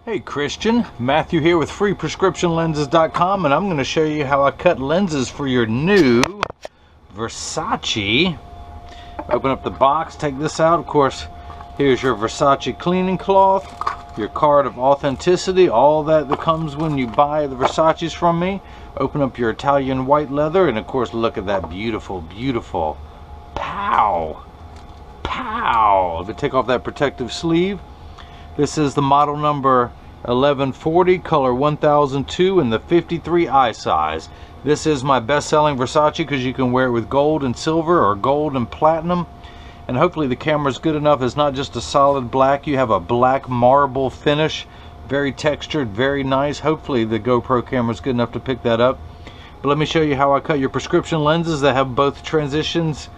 Hey Christian, Matthew here with freeprescriptionlenses.com, and I'm going to show you how I cut lenses for your new Versace. Open up the box, take this out. Of course, here's your Versace cleaning cloth, your card of authenticity, all that comes when you buy the Versaces from me. Open up your Italian white leather, and of course look at that beautiful, beautiful pow! If you take off that protective sleeve, this is the model number 1140, color 1002 in the 53 eye size. This is my best-selling Versace because you can wear it with gold and silver or gold and platinum. And hopefully the camera's good enough. It's not just a solid black. You have a black marble finish. Very textured, very nice. Hopefully the GoPro camera's good enough to pick that up. But let me show you how I cut your prescription lenses that have both transitions,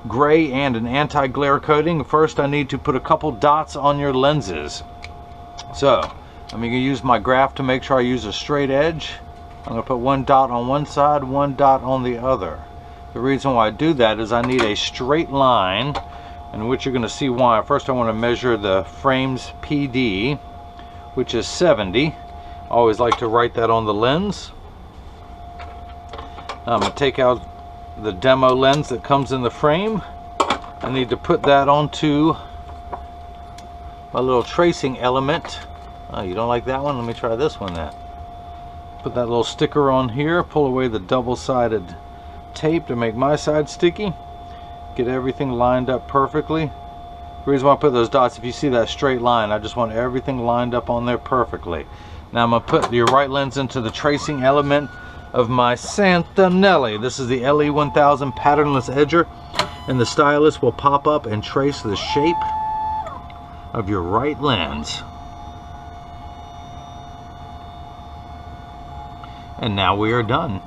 gray and an anti-glare coating. First, I need to put a couple dots on your lenses. So I'm going to use my graph to make sure I use a straight edge. I'm going to put one dot on one side, one dot on the other. The reason why I do that is I need a straight line, in which you're going to see why. First, I want to measure the frame's PD, which is 70. I always like to write that on the lens. I'm going to take out the demo lens that comes in the frame. I need to put that onto my little tracing element. Oh, you don't like that one? Let me try this one then. Put that little sticker on here, pull away the double-sided tape to make my side sticky. Get everything lined up perfectly. The reason why I put those dots, if you see that straight line, I just want everything lined up on there perfectly. Now I'm going to put your right lens into the tracing element of my Santanelli. This is the LE1000 patternless edger, and the stylus will pop up and trace the shape of your right lens. And now we are done.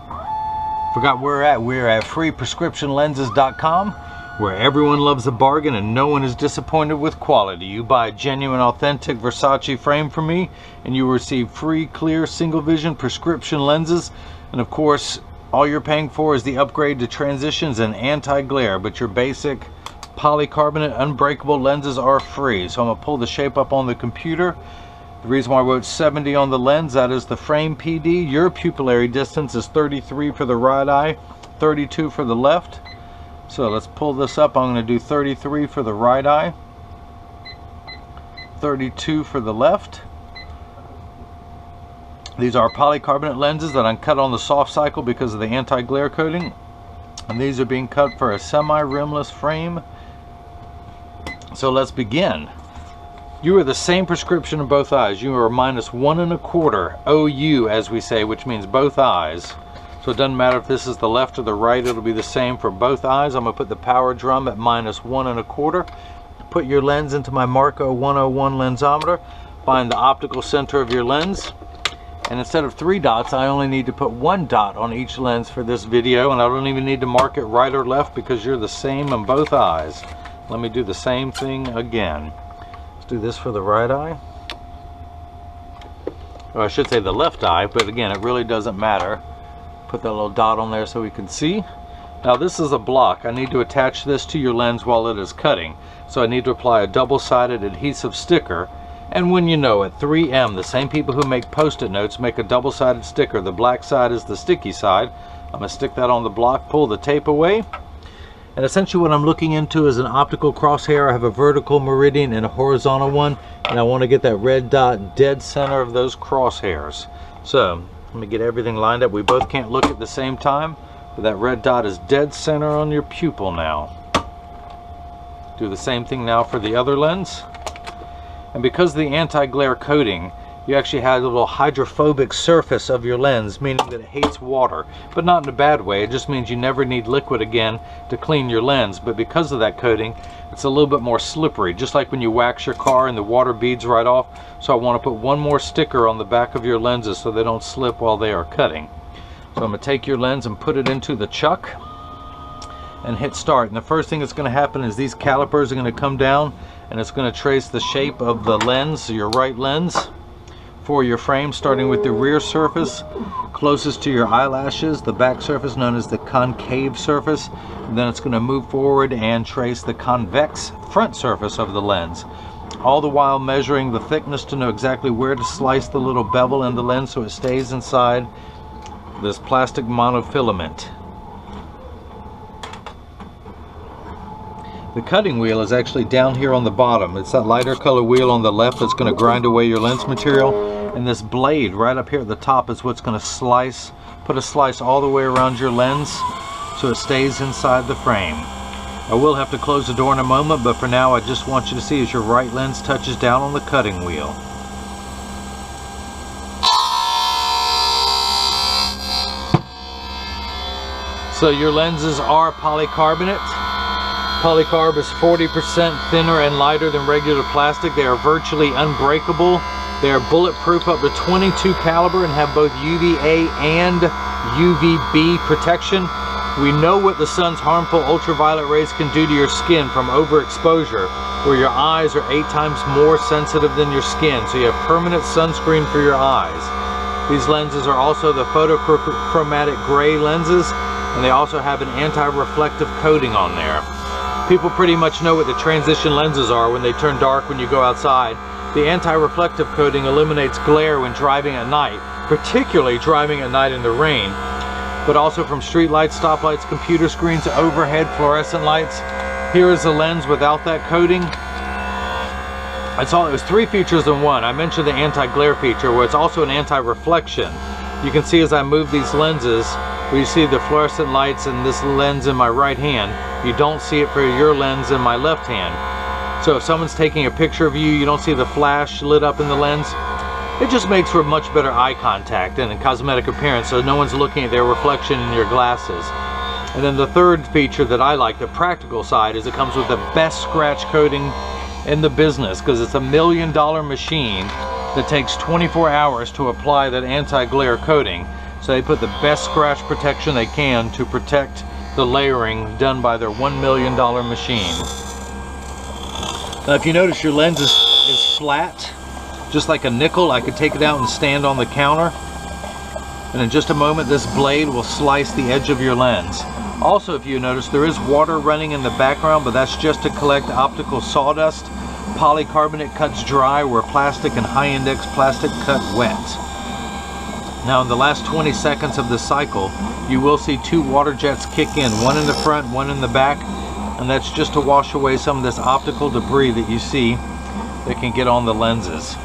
Forgot where we're at. We're at freeprescriptionlenses.com, where everyone loves a bargain and no one is disappointed with quality. You buy a genuine, authentic Versace frame from me, and you will receive free, clear, single vision prescription lenses. And of course, all you're paying for is the upgrade to transitions and anti-glare, but your basic polycarbonate unbreakable lenses are free. So I'm going to pull the shape up on the computer. The reason why I wrote 70 on the lens, that is the frame PD. Your pupillary distance is 33 for the right eye, 32 for the left. So let's pull this up. I'm going to do 33 for the right eye, 32 for the left. These are polycarbonate lenses that I'm cut on the soft cycle because of the anti-glare coating. And these are being cut for a semi-rimless frame. So let's begin. You are the same prescription in both eyes. You are minus 1 1/4 OU, as we say, which means both eyes. So it doesn't matter if this is the left or the right, it'll be the same for both eyes. I'm going to put the power drum at minus 1 1/4. Put your lens into my Marco 101 lensometer. Find the optical center of your lens. And instead of 3 dots, I only need to put 1 dot on each lens for this video, and I don't even need to mark it right or left because you're the same in both eyes. Let me do the same thing again. Let's do this for the right eye. Or I should say the left eye, but again, it really doesn't matter. Put that little dot on there so we can see. Now this is a block. I need to attach this to your lens while it is cutting. So I need to apply a double-sided adhesive sticker. And when you know it, 3M, the same people who make post-it notes, make a double-sided sticker. The black side is the sticky side. I'm going to stick that on the block, pull the tape away. And essentially what I'm looking into is an optical crosshair. I have a vertical meridian and a horizontal one. And I want to get that red dot dead center of those crosshairs. So let me get everything lined up. We both can't look at the same time, but that red dot is dead center on your pupil now. Do the same thing now for the other lens. And because of the anti-glare coating, you actually have a little hydrophobic surface of your lens, meaning that it hates water, but not in a bad way. It just means you never need liquid again to clean your lens. But because of that coating, it's a little bit more slippery, just like when you wax your car and the water beads right off. So I want to put one more sticker on the back of your lenses so they don't slip while they are cutting. So I'm going to take your lens and put it into the chuck and hit start. And the first thing that's going to happen is these calipers are going to come down, and it's going to trace the shape of the lens, your right lens, for your frame, starting with the rear surface closest to your eyelashes, the back surface known as the concave surface, and then it's going to move forward and trace the convex front surface of the lens. all the while measuring the thickness to know exactly where to slice the little bevel in the lens so it stays inside this plastic monofilament. The cutting wheel is actually down here on the bottom. It's that lighter color wheel on the left that's going to grind away your lens material, and this blade right up here at the top is what's going to slice, put a slice all the way around your lens so it stays inside the frame. I will have to close the door in a moment, but for now I just want you to see as your right lens touches down on the cutting wheel. So your lenses are polycarbonate. Polycarb is 40% thinner and lighter than regular plastic. They are virtually unbreakable. They are bulletproof up to .22 caliber and have both UVA and UVB protection. We know what the sun's harmful ultraviolet rays can do to your skin from overexposure, where your eyes are 8 times more sensitive than your skin, so you have permanent sunscreen for your eyes. These lenses are also the photochromatic gray lenses, and they also have an anti-reflective coating on there. People pretty much know what the transition lenses are when they turn dark when you go outside. The anti-reflective coating eliminates glare when driving at night, particularly driving at night in the rain, but also from street lights, stoplights, computer screens, overhead fluorescent lights. Here is the lens without that coating. It was 3 features in one. I mentioned the anti-glare feature, where it's also an anti-reflection. You can see as I move these lenses, where you see the fluorescent lights in this lens in my right hand, you don't see it for your lens in my left hand. So if someone's taking a picture of you, you don't see the flash lit up in the lens. It just makes for much better eye contact and cosmetic appearance, so no one's looking at their reflection in your glasses. And then the third feature that I like, the practical side, is it comes with the best scratch coating in the business, because it's $1 million machine that takes 24 hours to apply that anti-glare coating. So they put the best scratch protection they can to protect the layering done by their $1 million machine. Now if you notice, your lens is flat, just like a nickel. I could take it out and stand on the counter, and in just a moment this blade will slice the edge of your lens. Also, if you notice, there is water running in the background, but that's just to collect optical sawdust. Polycarbonate cuts dry where plastic and high index plastic cut wet. Now in the last 20 seconds of the cycle, you will see 2 water jets kick in, one in the front, one in the back, and that's just to wash away some of this optical debris that you see that can get on the lenses.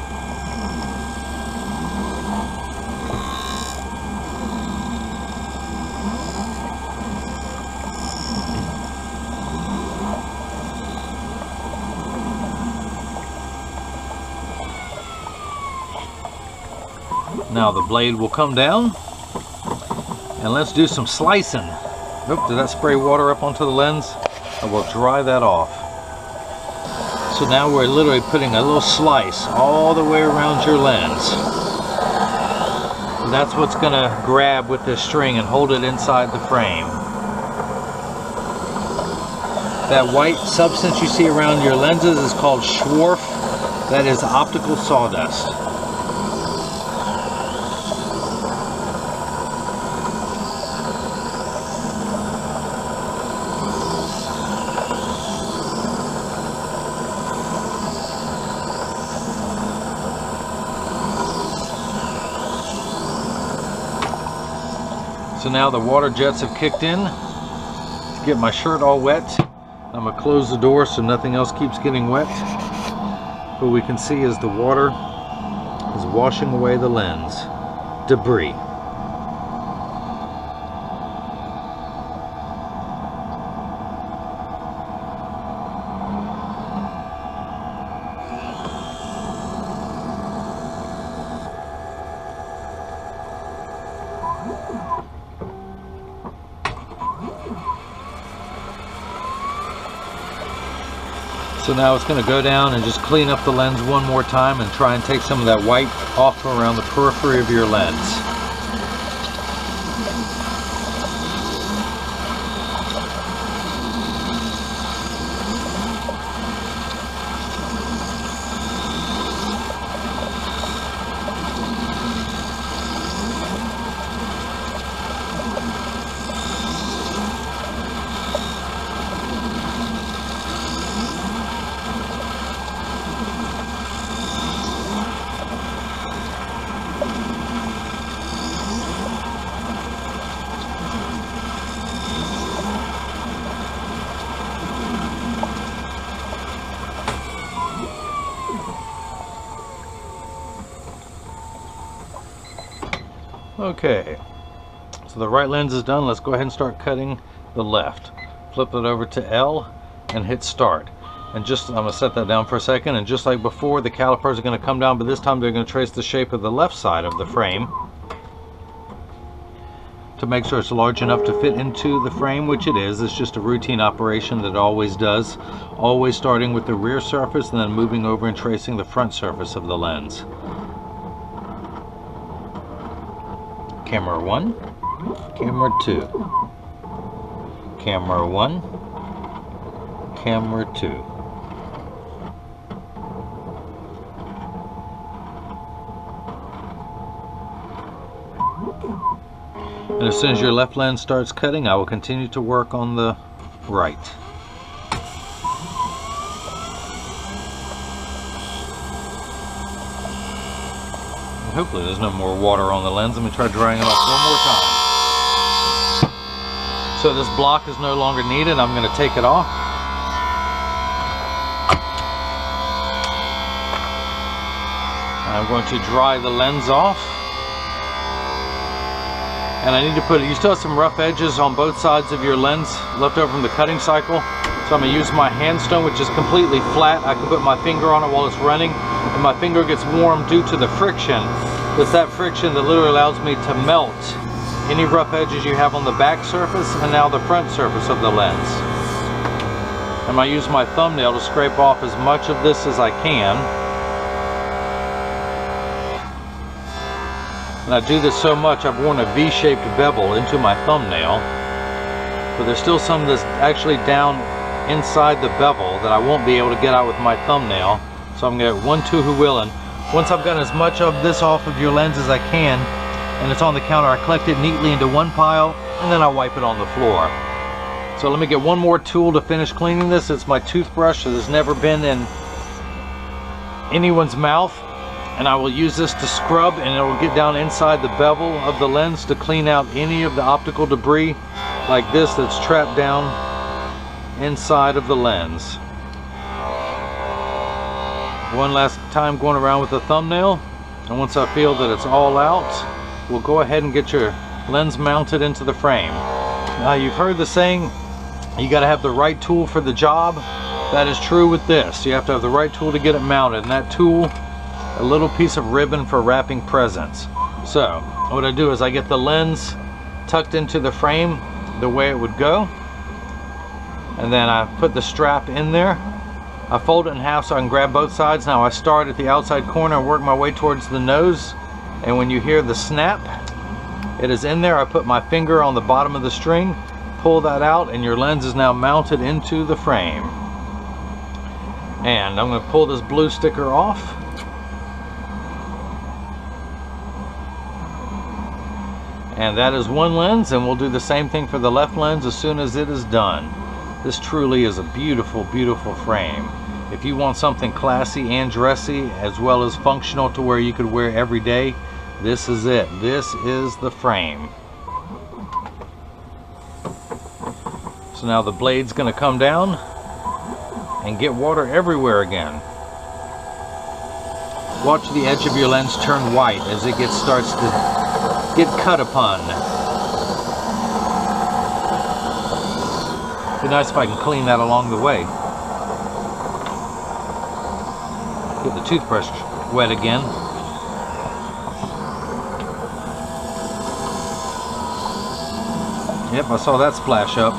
Now the blade will come down, and let's do some slicing. Oop, did that spray water up onto the lens? I will dry that off. So now we're literally putting a little slice all the way around your lens. And that's what's going to grab with this string and hold it inside the frame. That white substance you see around your lenses is called swarf. That is optical sawdust. So now the water jets have kicked in to get my shirt all wet. I'm going to close the door so nothing else keeps getting wet. What we can see is the water is washing away the lens debris. So now it's going to go down and just clean up the lens one more time and try and take some of that white off around the periphery of your lens. Okay, so the right lens is done. Let's go ahead and start cutting the left. Flip it over to L and hit start. And I'm going to set that down for a second, and just like before, the calipers are going to come down, but this time they're going to trace the shape of the left side of the frame to make sure it's large enough to fit into the frame, which it is. It's just a routine operation that it always does, always starting with the rear surface and then moving over and tracing the front surface of the lens. Camera 1, camera 2, camera 1, camera 2. And as soon as your left lens starts cutting, I will continue to work on the right. And hopefully there's no more water on the lens. Let me try drying it off one more time. So this block is no longer needed. I'm going to take it off. I'm going to dry the lens off. And I need to you still have some rough edges on both sides of your lens left over from the cutting cycle. So I'm going to use my hand stone, which is completely flat. I can put my finger on it while it's running, and my finger gets warm due to the friction. It's that friction that literally allows me to melt any rough edges you have on the back surface and now the front surface of the lens. I'm going to use my thumbnail to scrape off as much of this as I can. And I do this so much, I've worn a V-shaped bevel into my thumbnail, but there's still some that's actually down inside the bevel that I won't be able to get out with my thumbnail. So I'm going to get 1-2 wheeling. Once I've gotten as much of this off of your lens as I can, and it's on the counter, I collect it neatly into one pile, and then I wipe it on the floor. So let me get one more tool to finish cleaning this. It's my toothbrush that has never been in anyone's mouth. And I will use this to scrub, and it will get down inside the bevel of the lens to clean out any of the optical debris like this that's trapped down inside of the lens. One last time going around with the thumbnail, and once I feel that it's all out, we'll go ahead and get your lens mounted into the frame. Now, you've heard the saying, you got to have the right tool for the job. That is true with this. You have to have the right tool to get it mounted, and that tool, a little piece of ribbon for wrapping presents. So what I do is I get the lens tucked into the frame the way it would go, and then I put the strap in there. I fold it in half so I can grab both sides. Now I start at the outside corner and work my way towards the nose, and when you hear the snap, it is in there. I put my finger on the bottom of the string, pull that out, and your lens is now mounted into the frame. And I'm going to pull this blue sticker off. And that is one lens, and we'll do the same thing for the left lens as soon as it is done. This truly is a beautiful, beautiful frame. If you want something classy and dressy as well as functional to where you could wear every day, this is it. This is the frame. So now the blade's going to come down and get water everywhere again. Watch the edge of your lens turn white as it starts to get cut upon. It'd be nice if I can clean that along the way. Get the toothbrush wet again. Yep, I saw that splash up.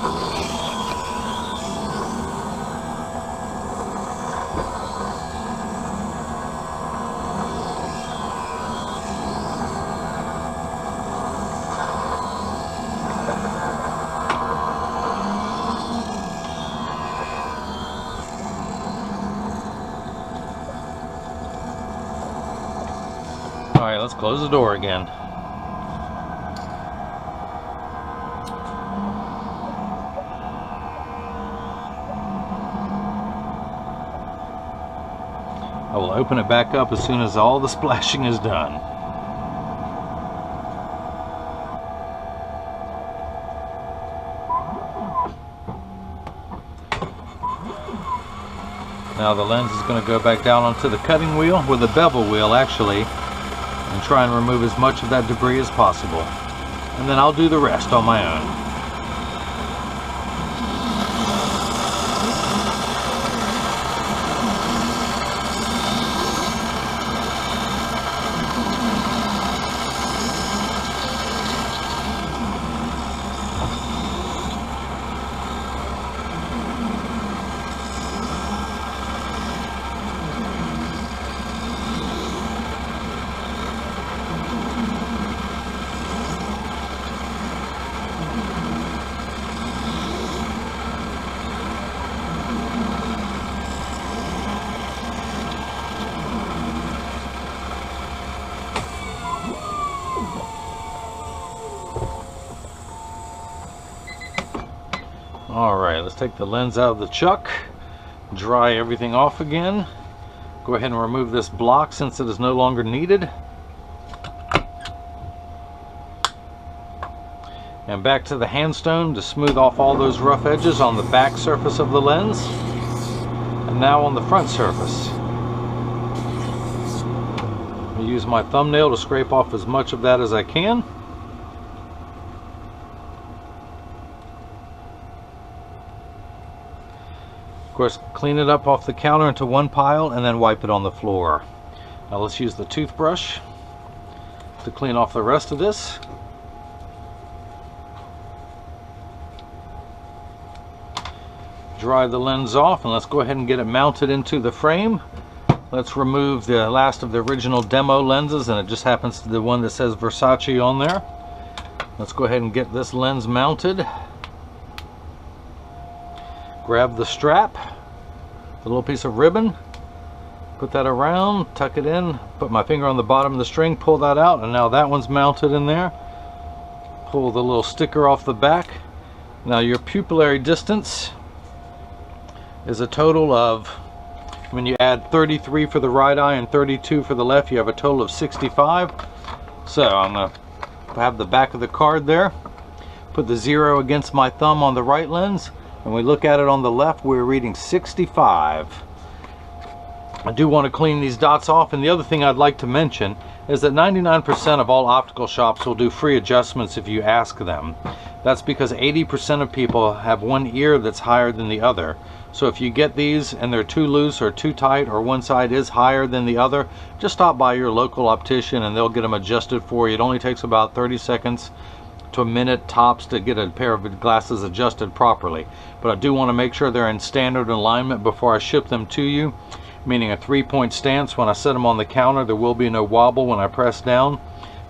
Alright, let's close the door again. I will open it back up as soon as all the splashing is done. Now the lens is going to go back down onto the cutting wheel, with the bevel wheel actually, and try and remove as much of that debris as possible. And then I'll do the rest on my own. Alright, let's take the lens out of the chuck, dry everything off again. Go ahead and remove this block since it is no longer needed. And back to the handstone to smooth off all those rough edges on the back surface of the lens. And now on the front surface. I use my thumbnail to scrape off as much of that as I can. Of course, clean it up off the counter into one pile and then wipe it on the floor. Now let's use the toothbrush to clean off the rest of this. Dry the lens off and let's go ahead and get it mounted into the frame. Let's remove the last of the original demo lenses, and it just happens to be the one that says Versace on there. Let's go ahead and get this lens mounted. Grab the strap, the little piece of ribbon, put that around, tuck it in, put my finger on the bottom of the string, pull that out, and now that one's mounted in there. Pull the little sticker off the back. Now your pupillary distance is a total of, when you add 33 for the right eye and 32 for the left, you have a total of 65. So I'm going to have the back of the card there, put the 0 against my thumb on the right lens, and we look at it on the left, we're reading 65. I do want to clean these dots off, and the other thing I'd like to mention is that 99% of all optical shops will do free adjustments if you ask them. That's because 80% of people have one ear that's higher than the other. So if you get these and they're too loose or too tight, or one side is higher than the other, just stop by your local optician and they'll get them adjusted for you. It only takes about 30 seconds to a minute tops to get a pair of glasses adjusted properly. But I do want to make sure they're in standard alignment before I ship them to you, meaning a 3-point stance. When I set them on the counter, there will be no wobble when I press down.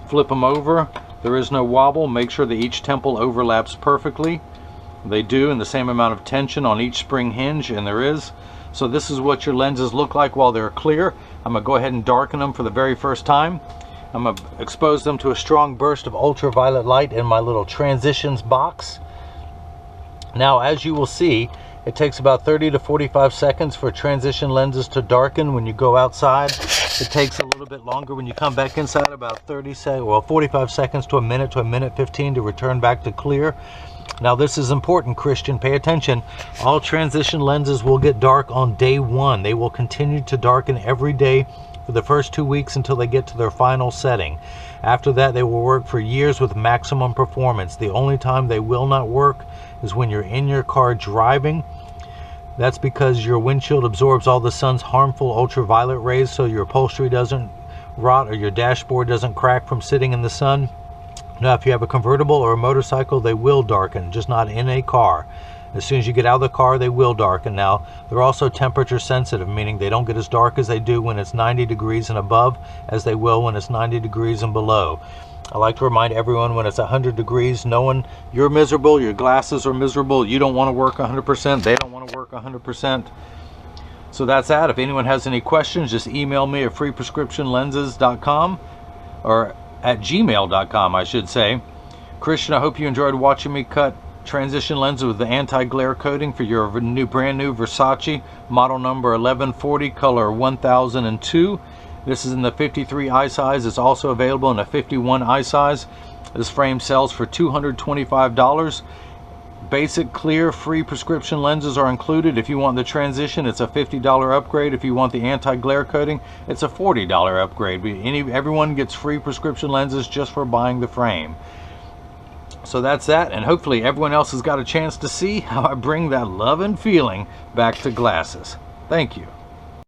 Flip them over, there is no wobble. Make sure that each temple overlaps perfectly. They do, in the same amount of tension on each spring hinge, and there is. So this is what your lenses look like while they're clear. I'm going to go ahead and darken them for the very first time. I'm going to expose them to a strong burst of ultraviolet light in my little transitions box. Now, as you will see, it takes about 30 to 45 seconds for transition lenses to darken when you go outside. It takes a little bit longer when you come back inside, about 45 seconds to a minute 15 to return back to clear. Now this is important, Christian, pay attention. All transition lenses will get dark on day 1. They will continue to darken every day for the first 2 weeks until they get to their final setting. After that, they will work for years with maximum performance. The only time they will not work is when you're in your car driving. That's because your windshield absorbs all the sun's harmful ultraviolet rays, so your upholstery doesn't rot or your dashboard doesn't crack from sitting in the sun. Now, if you have a convertible or a motorcycle, they will darken, just not in a car. As soon as you get out of the car, they will darken. Now, they're also temperature sensitive, meaning they don't get as dark as they do when it's 90 degrees and above as they will when it's 90 degrees and below. I like to remind everyone, when it's 100 degrees, knowing you're miserable, your glasses are miserable, you don't want to work 100%, they don't want to work 100%. So that's that. If anyone has any questions, just email me at freeprescriptionlenses.com, or at gmail.com, I should say. Christian, I hope you enjoyed watching me cut transition lenses with the anti-glare coating for your brand new Versace model number 1140, color 1002. This is in the 53 eye size. It's also available in a 51 eye size. This frame sells for $225. basic clear free prescription lenses are included. If you want the transition, it's a $50 upgrade. If you want the anti-glare coating, it's a $40 upgrade. Everyone gets free prescription lenses just for buying the frame. So that's that, and hopefully everyone else has got a chance to see how I bring that love and feeling back to glasses. Thank you.